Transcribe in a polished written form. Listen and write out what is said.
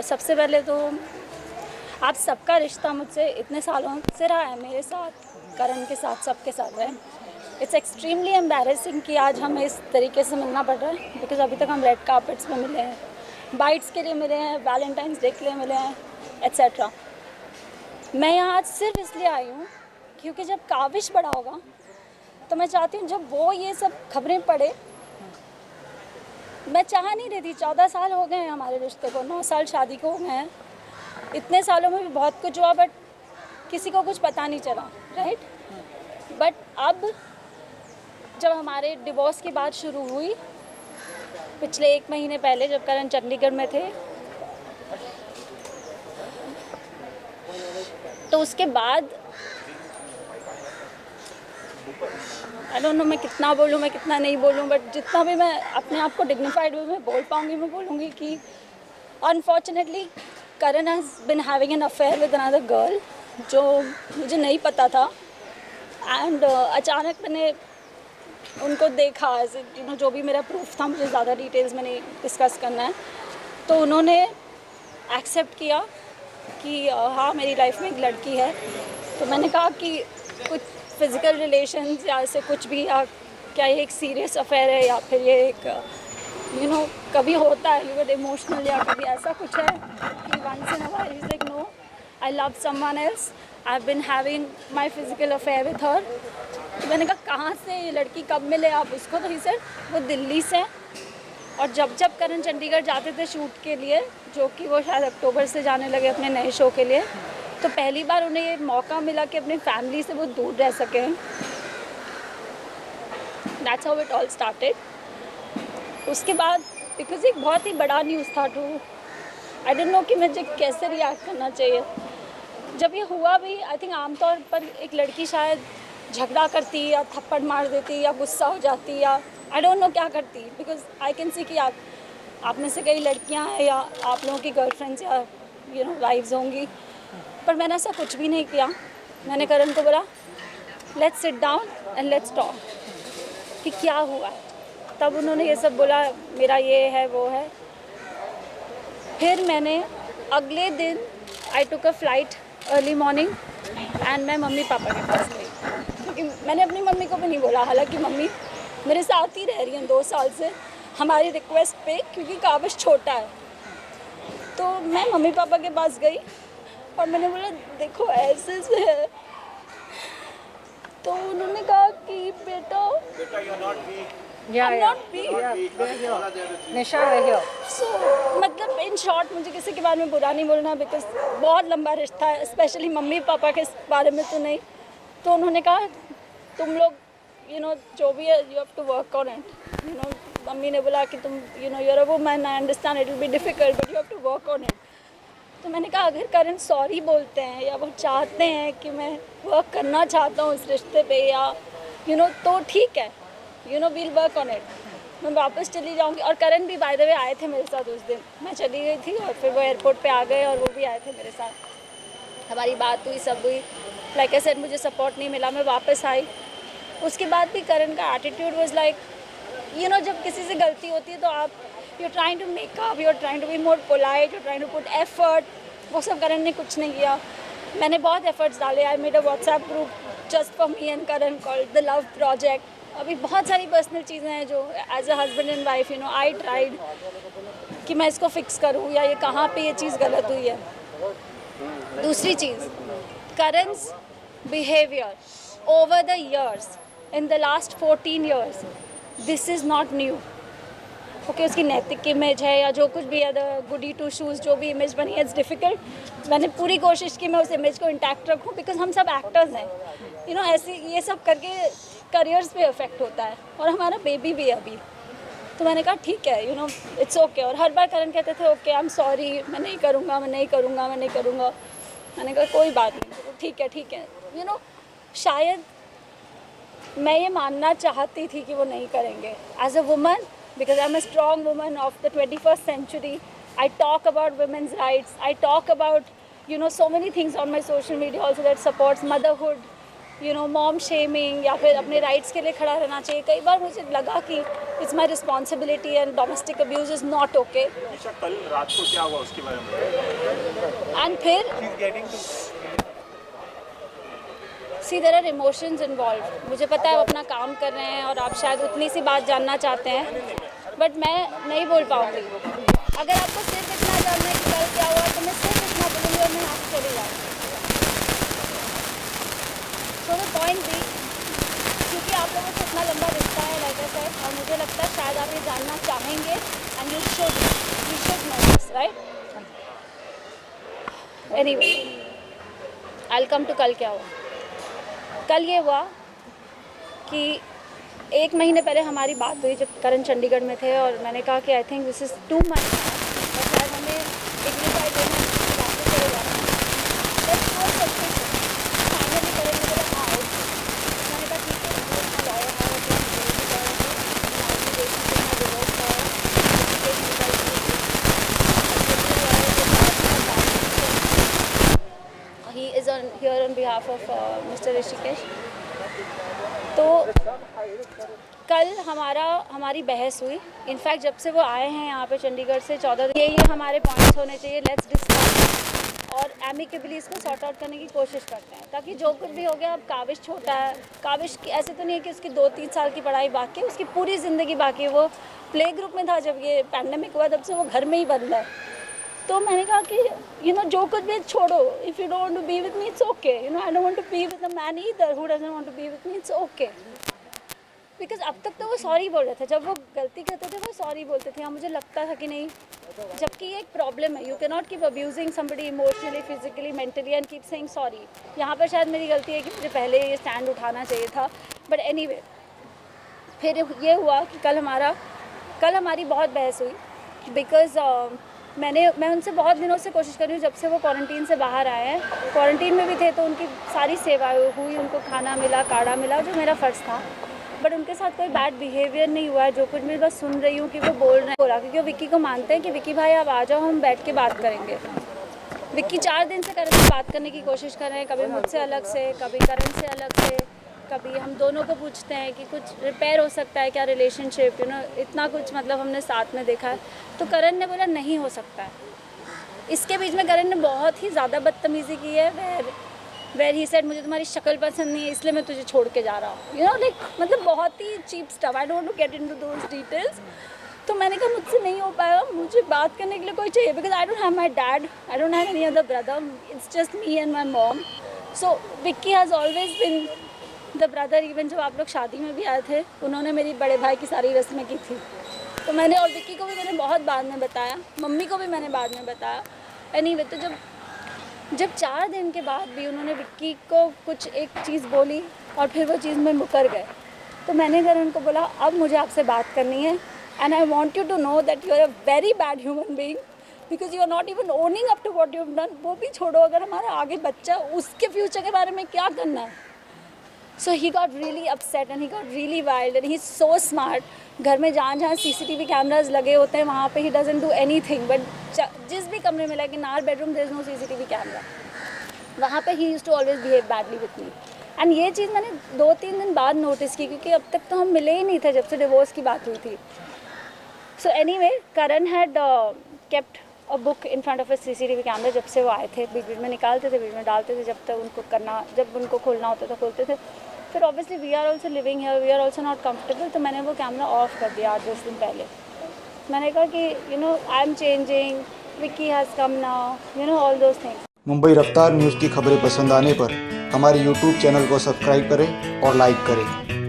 सबसे पहले तो आप सबका रिश्ता मुझसे इतने सालों से रहा है, मेरे साथ, करण के साथ, सबके साथ है। इट्स एक्सट्रीमली एम्बैरेसिंग कि आज हमें इस तरीके से मिलना पड़ रहा है, बिकॉज अभी तक हम रेड कार्पेट्स पे मिले हैं, बाइट्स के लिए मिले हैं, वैलेंटाइंस डे के लिए मिले हैं, एट्सेट्रा। मैं यहाँ आज सिर्फ इसलिए आई हूँ क्योंकि जब काविश बड़ा होगा तो मैं चाहती हूँ जब वो ये सब खबरें पढ़े, मैं चाह नहीं रही थी। 14 साल हो गए हैं हमारे रिश्ते को, 9 साल शादी को हो गए हैं। इतने सालों में भी बहुत कुछ हुआ, बट किसी को कुछ पता नहीं चला, राइट। बट अब जब हमारे डिवोर्स की बात शुरू हुई पिछले 1 महीने पहले, जब करण चंडीगढ़ में थे, तो उसके बाद आई डोंट नो मैं कितना बोलूँ, मैं कितना नहीं बोलूँ, बट जितना भी मैं अपने आप को डिग्निफाइड वे में बोल पाऊँगी मैं बोलूँगी कि unfortunately Karan has been having an affair with another girl, जो मुझे नहीं पता था। एंड अचानक मैंने उनको देखा, जो भी मेरा प्रूफ था, मुझे ज़्यादा डिटेल्स में नहीं डिस्कस करना है, तो उन्होंने एक्सेप्ट किया कि हाँ मेरी लाइफ में एक लड़की है। तो मैंने कहा कि कुछ फिज़िकल रिलेशंस या ऐसे कुछ भी, या क्या ये एक सीरियस अफेयर है, या फिर ये एक कभी होता है यू इमोशनल, या कभी ऐसा कुछ है कि once in a while he is like no, I love someone else, I have been having my physical affair with her. तो मैंने कहा कहाँ से ये लड़की, कब मिले आप उसको? तो ही सेड वो दिल्ली से। और जब करण चंडीगढ़ जाते थे शूट के लिए, जो कि वो शायद अक्टूबर से जाने लगे अपने नए शो के लिए, तो पहली बार उन्हें ये मौका मिला कि अपनी फैमिली से वो दूर रह सकें। That's how it all started. उसके बाद बिकॉज एक बहुत ही बड़ा न्यूज़ था टू, आई डोंट नो कि मुझे कैसे रिएक्ट करना चाहिए। जब ये हुआ भी, आई थिंक आमतौर पर एक लड़की शायद झगड़ा करती, या थप्पड़ मार देती, या गुस्सा हो जाती, या आई डोंट नो क्या करती, बिकॉज आई कैन सी कि आप में से कई लड़कियां हैं, या आप लोगों की गर्लफ्रेंड्स या वाइफ्स होंगी, पर मैंने ऐसा कुछ भी नहीं किया। मैंने करण को बोला let's sit down and let's talk कि क्या हुआ है। तब उन्होंने ये सब बोला, मेरा ये है वो है। फिर मैंने अगले दिन I took a flight early morning and मैं मम्मी पापा के पास गई, क्योंकि मैंने अपनी मम्मी को भी नहीं बोला, हालांकि मम्मी मेरे साथ ही रह रही हैं 2 साल से हमारी रिक्वेस्ट पे, क्योंकि काविश छोटा है। तो मैं मम्मी पापा के पास गई और मैंने बोला देखो ऐसे से है। तो उन्होंने कहा कि बेटा you're not weak. I'm not weak. निशा रहियो। So मतलब इन शॉर्ट मुझे किसी के बारे में बुरा नहीं बोलना, बिकॉज बहुत लंबा रिश्ता है, स्पेशली मम्मी पापा के बारे में तो नहीं। तो उन्होंने कहा तुम लोग जो भी है you have to work on it. Mummy ने बोला कि तुम you're a woman, I understand it will be difficult but you have to work on it। तो मैंने कहा अगर करण सॉरी बोलते हैं, या वो चाहते हैं कि मैं वर्क करना चाहता हूँ इस रिश्ते पे, या तो ठीक है, वील वर्क ऑन इट। मैं वापस चली जाऊँगी। और करण भी बाय द वे आए थे मेरे साथ उस दिन, मैं चली गई थी और फिर वो एयरपोर्ट पे आ गए और वो भी आए थे मेरे साथ। हमारी बात हुई, सब हुई। लाइक आई सेड मुझे सपोर्ट नहीं मिला, मैं वापस आई। उसके बाद भी करण का एटीट्यूड वाज लाइक जब किसी से गलती होती है तो आप you're trying to make up, you're trying to be more polite, you're trying to put effort। वो सब करण ने कुछ नहीं किया। मैंने बहुत एफर्ट्स डाले। I made a WhatsApp group just for me and Karan called the love project. अभी बहुत सारी पर्सनल चीज़ें हैं जो as a husband and wife I tried कि मैं इसको फिक्स करूँ, या ये कहाँ पे ये चीज़ गलत हुई है। दूसरी चीज़, करण's behavior over the years, in the last 14 years, this is not new। Okay उसकी नैतिक इमेज है, या जो कुछ भी है, द गुडी टू शूज़ जो भी इमेज बनी है, इट्स डिफ़िकल्ट। मैंने पूरी कोशिश की मैं उस इमेज को इंटैक्ट रखूं, बिकॉज हम सब एक्टर्स हैं। ऐसे ये सब करके करियर्स पे इफेक्ट होता है, और हमारा बेबी भी है अभी। तो मैंने कहा ठीक है, इट्स ओके। और हर बार करण कहते थे ओके आई एम सॉरी, मैं नहीं करूँगा, मैं नहीं करूँगा, मैं नहीं करूँगा। मैंने कहा कोई बात नहीं, ठीक है ठीक है। शायद मैं ये मानना चाहती थी कि वो नहीं करेंगे। As a woman, because I'm a strong woman of the 21st century, I talk about women's rights, I talk about so many things on my social media also that supports motherhood, mom shaming या फिर अपने rights के लिए खड़ा रहना चाहिए। कई बार मुझे लगा कि it's my responsibility and domestic abuse is not okay. कल रात को क्या हुआ उसके बारे में? एंड फिर सी देयर आर इमोशंस इन्वॉल्व। मुझे पता है आप अपना काम कर रहे हैं और आप शायद उतनी सी बात जानना चाहते हैं, बट मैं नहीं बोल पाऊँगी। अगर आपको सिर्फ इतना जानना है कि कल क्या हुआ तो मैं सिर्फ इतना बोलूँगी और मैं यहाँ से चली जाऊँगी। सो द पॉइंट भी, क्योंकि आप लोगों से इतना लंबा रिश्ता है लाइक आई सेड, और मुझे लगता है शायद आप ये जानना चाहेंगे and you should know this, right? Anyway, I will come to कल क्या हुआ। कल ये हुआ कि 1 महीने पहले हमारी बात हुई जब करण चंडीगढ़ में थे, और मैंने कहा कि I think this is too much और शायद हमें डिग्निफाइड देना वापस चले जाना है। Let's do something. फाइनली करण ने बोला हाँ ओके। मैंने कहा ठीक है, वो अपना लॉयर है, वो अपना डिवोर्स है, he is on here on behalf of mister Rishikesh. तो कल हमारी बहस हुई। इनफैक्ट जब से वो आए हैं यहाँ पे चंडीगढ़ से 14 दिन, ये हमारे पॉइंट्स होने चाहिए, लेट्स डिस्कस और एमिकेबली इसको सॉर्ट आउट करने की कोशिश करते हैं, ताकि जो कुछ भी हो गया। अब काविश छोटा है, काविश की ऐसे तो नहीं है कि उसकी 2-3 साल की पढ़ाई बाकी है, उसकी पूरी ज़िंदगी बाकी है। वो प्ले ग्रुप में था जब ये पैंडेमिक हुआ, तब से वो घर में ही बंद है। तो मैंने कहा कि जो कुछ भी छोड़ो, if you don't want to be with me it's okay, I don't want to be with a man either who doesn't want to be with me, it's okay. Because अब तक तो वो सॉरी बोल रहे थे, जब वो गलती करते थे वो सॉरी बोलते थे। मुझे लगता था कि नहीं, जबकि ये एक प्रॉब्लम है। You can not keep abusing somebody emotionally, physically, mentally and keep saying sorry. यहाँ पर शायद मेरी गलती है कि मुझे पहले ये स्टैंड उठाना चाहिए था, बट एनीवे, फिर ये हुआ कि कल हमारी बहुत बहस हुई। बिकॉज मैं उनसे बहुत दिनों से कोशिश कर रही हूँ, जब से वो क्वारंटीन से बाहर आए हैं। क्वारंटीन में भी थे तो उनकी सारी सेवाएं हुई, उनको खाना मिला, काढ़ा मिला, जो मेरा फ़र्ज़ था। बट उनके साथ कोई बैड बिहेवियर नहीं हुआ है। जो कुछ मैं बस सुन रही हूँ कि वो बोल रहे हैं, बोला क्योंकि वो विक्की को मानते हैं कि विक्की भाई आप आ जाओ, हम बैठ के बात करेंगे। विक्की 4 दिन से करण से बात करने की कोशिश कर रहे हैं, कभी मुझसे अलग से, कभी करण से अलग से, कभी हम दोनों को पूछते हैं कि कुछ रिपेयर हो सकता है क्या रिलेशनशिप, इतना कुछ मतलब हमने साथ में देखा है। तो करण ने बोला नहीं हो सकता है। इसके बीच में करण ने बहुत ही ज़्यादा बदतमीज़ी की है, वेर ही सेड मुझे तुम्हारी शक्ल पसंद नहीं है इसलिए मैं तुझे छोड़ के जा रहा हूँ, लाइक मतलब बहुत ही cheap stuff. I don't to get into those details. तो मैंने कहा मुझसे नहीं हो पाएगा, मुझे बात करने के लिए कोई चाहिए, because I don't have my dad, I don't have any other brother, it's just me and my mom. So Vicky has always been the brother. Even जब आप लोग शादी में भी आए थे, उन्होंने मेरी बड़े भाई की सारी रस्में की थी। तो मैंने, और विक्की को भी मैंने बहुत बाद में बताया, मम्मी को भी मैंने बाद में बताया। एनीवे, तो जब 4 दिन के बाद भी उन्होंने विक्की को कुछ एक चीज़ बोली और फिर वो चीज़ में मुकर गए, तो मैंने करण को बोला अब मुझे आपसे बात करनी है, and I want you to know that you are a very bad human being, because you are not even owning up to what you have done. वो भी छोड़ो, अगर हमारा आगे बच्चा, उसके फ्यूचर के बारे में क्या करना है। So he got really upset and he got really wild and he is so smart. घर में जहाँ CCTV कैमराज लगे होते हैं वहाँ पे he doesn't do anything, but जिस भी कमरे में, like in our bedroom there is no CCTV camera, वहाँ पे he used to always behave badly with me. And ये चीज़ मैंने 2-3 दिन बाद नोटिस की, क्योंकि अब तक तो हम मिले ही नहीं थे जब से डिवोर्स की बात हुई थी। So anyway, Karan had kept a book in front of a CCTV camera. जब से वो आए थे, बीच बीच में निकालते थे, बीच में डालते थे, जब उनको खोलना होता था खोलते थे। फिर obviously we are also living here, we are also not comfortable, तो मैंने वो कैमरा ऑफ कर दिया 8-10 दिन पहले। मैंने कहा कि I am changing, Vicky has come now, all those things. Mumbai रफ्तार न्यूज़ की खबरें पसंद आने पर हमारे YouTube चैनल को सब्सक्राइब करें और लाइक करें।